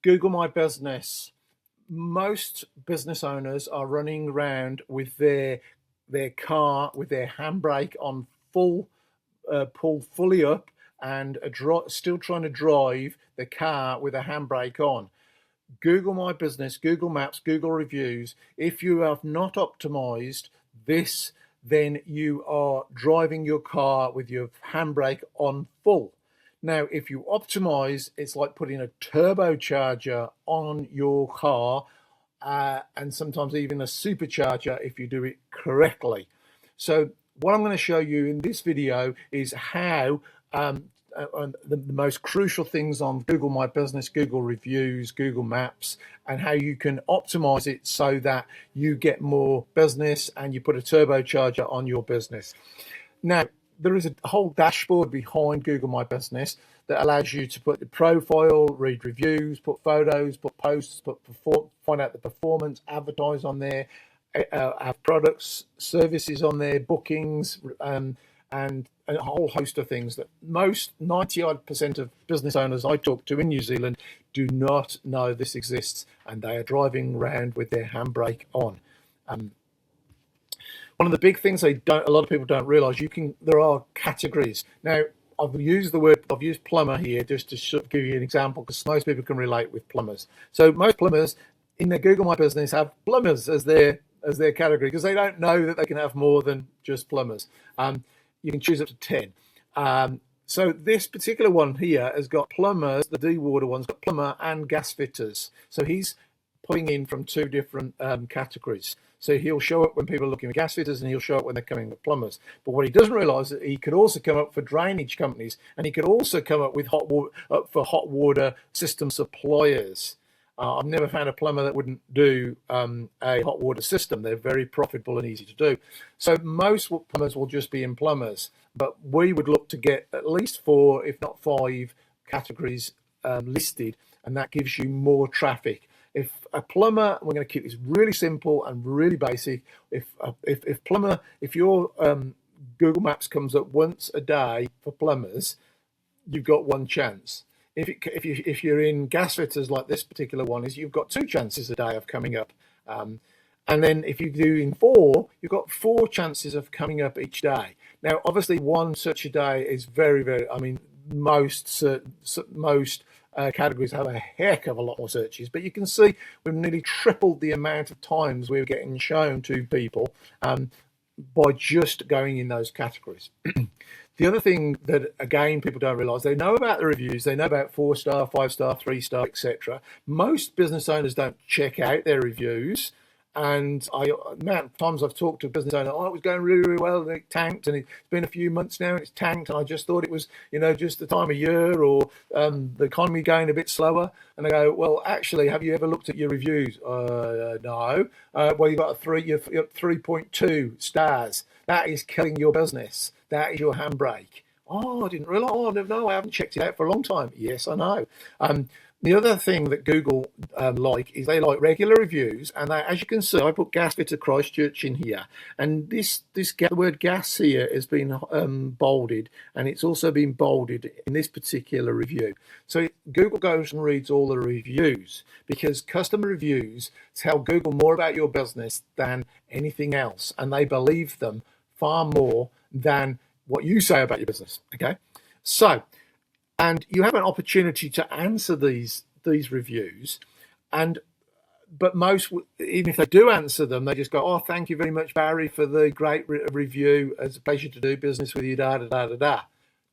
Google My Business. Most business owners are running around with their car with their handbrake on full, pulled fully up, and still trying to drive the car with a handbrake on. Google My Business, Google Maps, Google Reviews. If you have not optimized this, then you are driving your car with your handbrake on full. Now, if you optimize, it's like putting a turbocharger on your car, and sometimes even a supercharger if you do it correctly. So what I'm going to show you in this video is how the most crucial things on Google My Business, Google Reviews, Google Maps, and how you can optimize it so that you get more business and you put a turbocharger on your business. Now, there is a whole dashboard behind Google My Business that allows you to put the profile, read reviews, put photos, put posts, find out the performance, advertise on there, have products, services on there, bookings, and a whole host of things that most 90% of business owners I talk to in New Zealand do not know this exists, and they are driving around with their handbrake on. One of the big things a lot of people don't realize, there are categories. Now, I've used plumber here just to give you an example, because most people can relate with plumbers. So most plumbers in their Google My Business have plumbers as their category, because they don't know that they can have more than just plumbers. You can choose up to 10. So this particular one here has got plumbers. The de-water one's got plumber and gas fitters. So he's putting in from two different categories. So he'll show up when people are looking for gas fitters, and he'll show up when they're coming with plumbers. But what he doesn't realise is that he could also come up for drainage companies, and he could also come up with hot water system suppliers. I've never found a plumber that wouldn't do a hot water system. They're very profitable and easy to do. So most plumbers will just be in plumbers, but we would look to get at least 4, if not 5 categories listed, and that gives you more traffic. If a plumber, we're going to keep this really simple and really basic. If your Google Maps comes up once a day for plumbers, you've got 1 chance. If you're in gas fitters like this particular one is, you've got 2 chances a day of coming up. And then if you do in 4, you've got 4 chances of coming up each day. Now, obviously, 1 search a day is very, very, most categories have a heck of a lot more searches, but you can see we've nearly tripled the amount of times we're getting shown to people by just going in those categories. The other thing that, again, people don't realise, they know about the reviews, they know about 4-star, 5-star, 3-star, etc. Most business owners don't check out their reviews. And the amount of times I've talked to a business owner, it was going really, really well, and it tanked, and it's been a few months now, and it's tanked, and I just thought it was, just the time of year, or the economy going a bit slower. And I go, well, actually, have you ever looked at your reviews? No. Well, you've got you're 3.2 stars. That is killing your business. That is your handbrake. Oh, I didn't realise. Oh, no, I haven't checked it out for a long time. Yes, I know. The other thing that Google is they like regular reviews, and as you can see, I put gas fitter Christchurch in here, and the word gas here has been bolded, and it's also been bolded in this particular review. So Google goes and reads all the reviews, because customer reviews tell Google more about your business than anything else, and they believe them far more than what you say about your business. Okay, so. And you have an opportunity to answer these reviews, but most, even if they do answer them, they just go, "Oh, thank you very much, Barry, for the great review. It's a pleasure to do business with you." Da da da da da.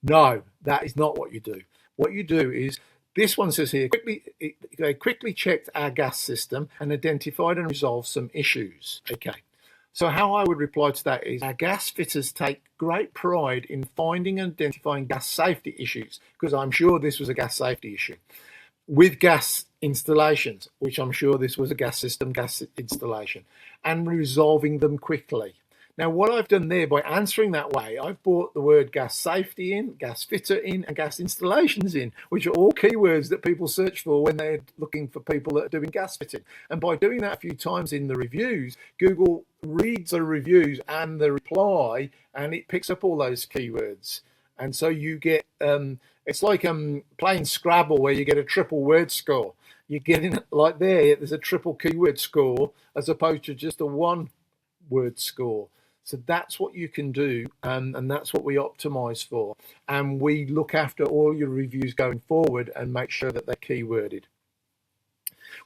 No, that is not what you do. What you do is, this one says here, they quickly checked our gas system and identified and resolved some issues. Okay. So how I would reply to that is, our gas fitters take great pride in finding and identifying gas safety issues, because I'm sure this was a gas safety issue, with gas installations, which I'm sure this was a gas installation, and resolving them quickly. Now, what I've done there by answering that way, I've brought the word gas safety in, gas fitter in, and gas installations in, which are all keywords that people search for when they're looking for people that are doing gas fitting. And by doing that a few times in the reviews, Google reads the reviews and the reply, and it picks up all those keywords. And so you get, it's like playing Scrabble, where you get a triple word score. you're getting like there's a triple keyword score as opposed to just a one word score. So that's what you can do, and that's what we optimize for. And we look after all your reviews going forward and make sure that they're keyworded.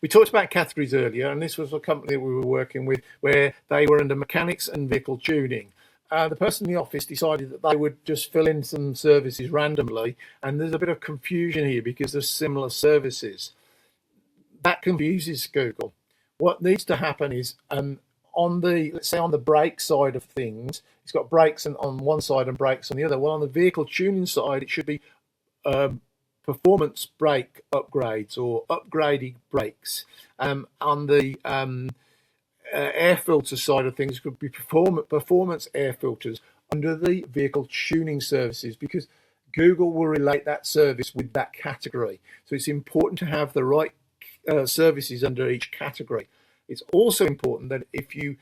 We talked about categories earlier, and this was a company we were working with where they were under mechanics and vehicle tuning. The person in the office decided that they would just fill in some services randomly, and there's a bit of confusion here because there's similar services. That confuses Google. What needs to happen is on the, let's say on the brake side of things, it's got brakes on one side and brakes on the other. Well, on the vehicle tuning side, it should be performance brake upgrades or upgraded brakes. On the air filter side of things, could be performance air filters under the vehicle tuning services, because Google will relate that service with that category. So it's important to have the right services under each category. It's also important that if you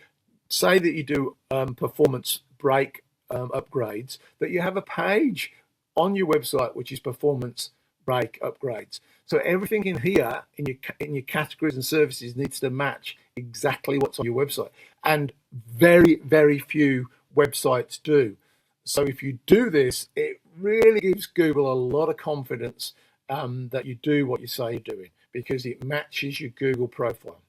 say that you do performance brake upgrades, that you have a page on your website which is performance brake upgrades. So everything in here in your categories and services needs to match exactly what's on your website, and very, very few websites do. So if you do this, it really gives Google a lot of confidence that you do what you say you're doing, because it matches your Google profile.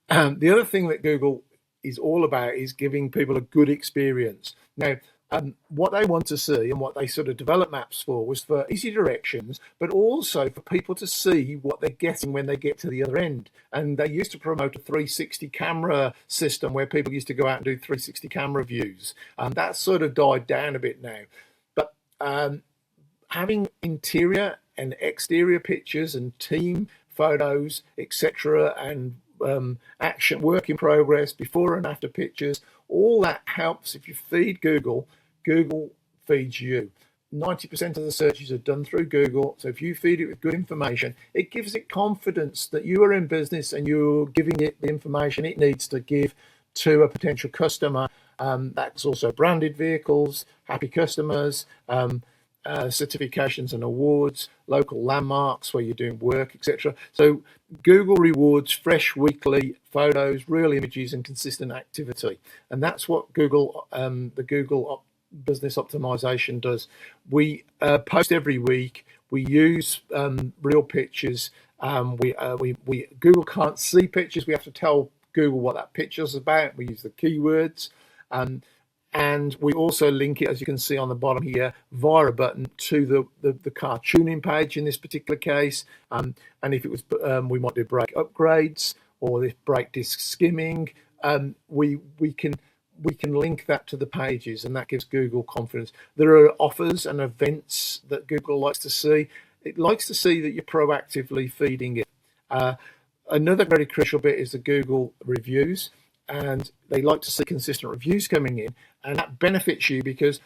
The other thing that Google is all about is giving people a good experience. Now, what they want to see and what they sort of developed maps for was for easy directions, but also for people to see what they're getting when they get to the other end. And they used to promote a 360 camera system where people used to go out and do 360 camera views. That sort of died down a bit now. But having interior and exterior pictures and team photos, etc., and action, work in progress, before and after pictures, all that helps. If you feed Google, Google feeds you. 90% of the searches are done through Google. So if you feed it with good information, it gives it confidence that you are in business and you're giving it the information it needs to give to a potential customer. That's also branded vehicles, happy customers, certifications and awards, local landmarks where you're doing work, etc. So Google rewards fresh weekly photos, real images, and consistent activity. And that's what Google, the Google Business Optimization does. We post every week. We use real pictures. Google can't see pictures. We have to tell Google what that picture's about. We use the keywords. And we also link it, as you can see on the bottom here, via a button to the car tuning page in this particular case. And if it was, we might do brake upgrades or this brake disc skimming. We can link that to the pages, and that gives Google confidence. There are offers and events that Google likes to see. It likes to see that you're proactively feeding it. Another very crucial bit is the Google reviews. And they like to see consistent reviews coming in, and that benefits you because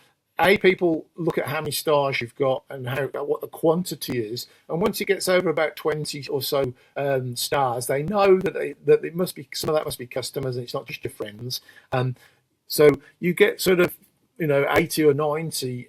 people look at how many stars you've got and what the quantity is, and once it gets over about 20 or so stars, they know that it must be, some of that must be customers and it's not just your friends. So you get sort of 80 or 90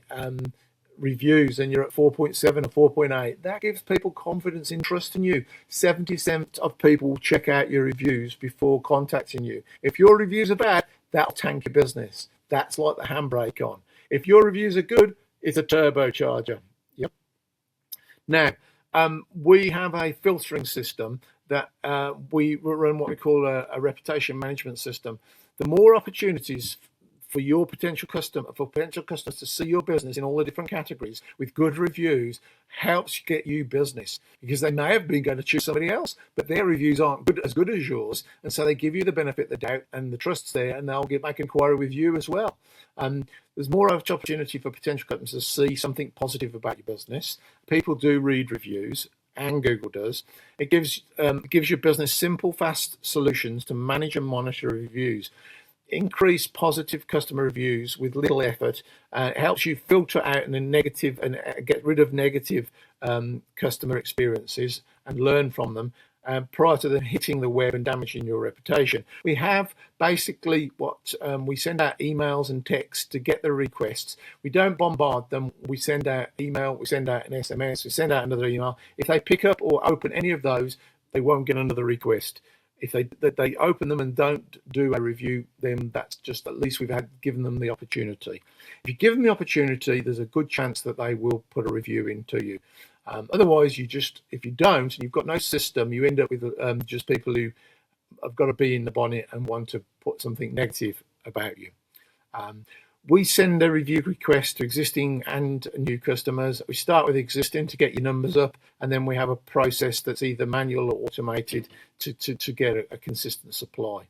reviews and you're at 4.7 or 4.8. That gives people confidence in trusting you. 70% of people will check out your reviews before contacting you. If your reviews are bad, that'll tank your business. That's like the handbrake on. If your reviews are good, it's a turbocharger. Yep. Now, we have a filtering system that we run what we call a reputation management system. The more opportunities for your potential customers to see your business in all the different categories with good reviews helps get you business, because they may have been going to choose somebody else, but their reviews aren't as good as yours, and so they give you the benefit, the doubt, and the trust's there, and they'll make inquiry with you as well. There's more opportunity for potential customers to see something positive about your business. People do read reviews, and Google does. It gives your business simple, fast solutions to manage and monitor reviews. Increase positive customer reviews with little effort. It helps you filter out the negative and get rid of negative customer experiences and learn from them prior to them hitting the web and damaging your reputation. We have basically what we send out emails and texts to get the requests. We don't bombard them. We send out email, we send out an SMS, we send out another email. If they pick up or open any of those, they won't get another request. If they open them and don't do a review, then that's just, at least we've given them the opportunity. If you give them the opportunity, there's a good chance that they will put a review into you. Otherwise, if you don't, and you've got no system, you end up with just people who have got to be in the bonnet and want to put something negative about you. We send a review request to existing and new customers. We start with existing to get your numbers up, and then we have a process that's either manual or automated to get a consistent supply.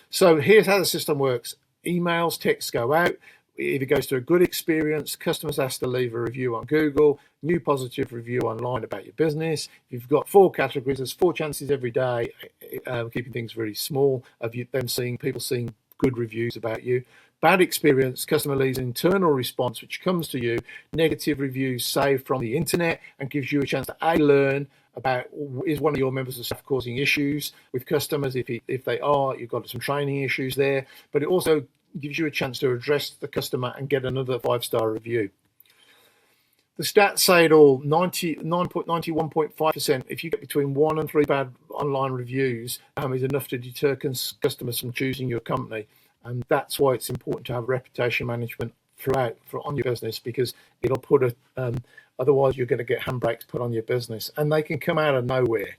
So here's how the system works. Emails, texts go out. If it goes to a good experience, customers ask to leave a review on Google, new positive review online about your business. If you've got 4 categories, there's 4 chances every day, keeping things very small, of people seeing good reviews about you. Bad experience, customer leaves an internal response which comes to you. Negative reviews saved from the internet and gives you a chance to learn about, is one of your members of staff causing issues with customers. If they are, you've got some training issues there. But it also gives you a chance to address the customer and get another 5-star review. The stats say it all. 91.5%. If you get between 1 and 3 bad online reviews, is enough to deter customers from choosing your company. And that's why it's important to have reputation management on your business, because it'll put otherwise you're going to get handbrakes put on your business, and they can come out of nowhere.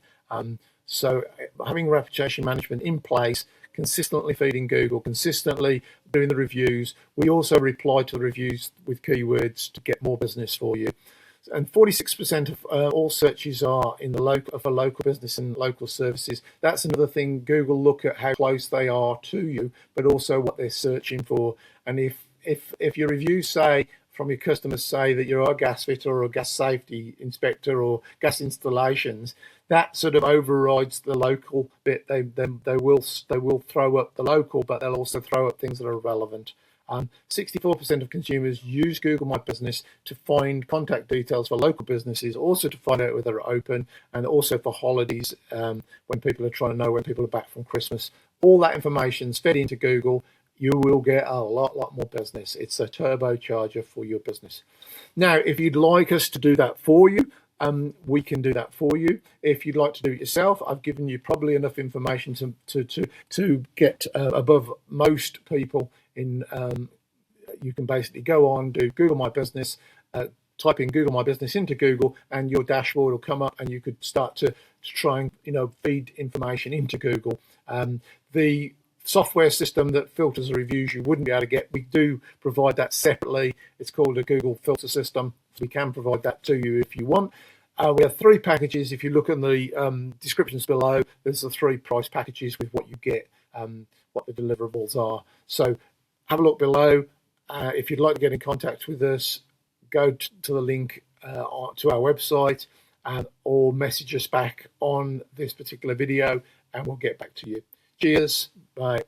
So having reputation management in place, consistently feeding Google, consistently doing the reviews. We also reply to the reviews with keywords to get more business for you. And 46% of all searches are in for local business and local services. That's another thing. Google look at how close they are to you, but also what they're searching for. And if your reviews from your customers say that you're a gas fitter or a gas safety inspector or gas installations, that sort of overrides the local bit. They will throw up the local, but they'll also throw up things that are relevant. 64% of consumers use Google My Business to find contact details for local businesses, also to find out whether they're open, and also for holidays, when people are trying to know when people are back from Christmas. All that information is fed into Google. You will get a lot more business. It's a turbocharger for your business. Now, if you'd like us to do that for you, we can do that for you. If you'd like to do it yourself, I've given you probably enough information to get above most people. You can basically go on, do Google My Business, type in Google My Business into Google, and your dashboard will come up, and you could start to try and feed information into Google. The software system that filters the reviews you wouldn't be able to get, we do provide that separately. It's called a Google filter system. We can provide that to you if you want. We have 3 packages. If you look in the descriptions below, there's the 3 price packages with what you get, what the deliverables are. So have a look below. If you'd like to get in contact with us, go to the link to our website, or message us back on this particular video, and we'll get back to you. Cheers. Bye.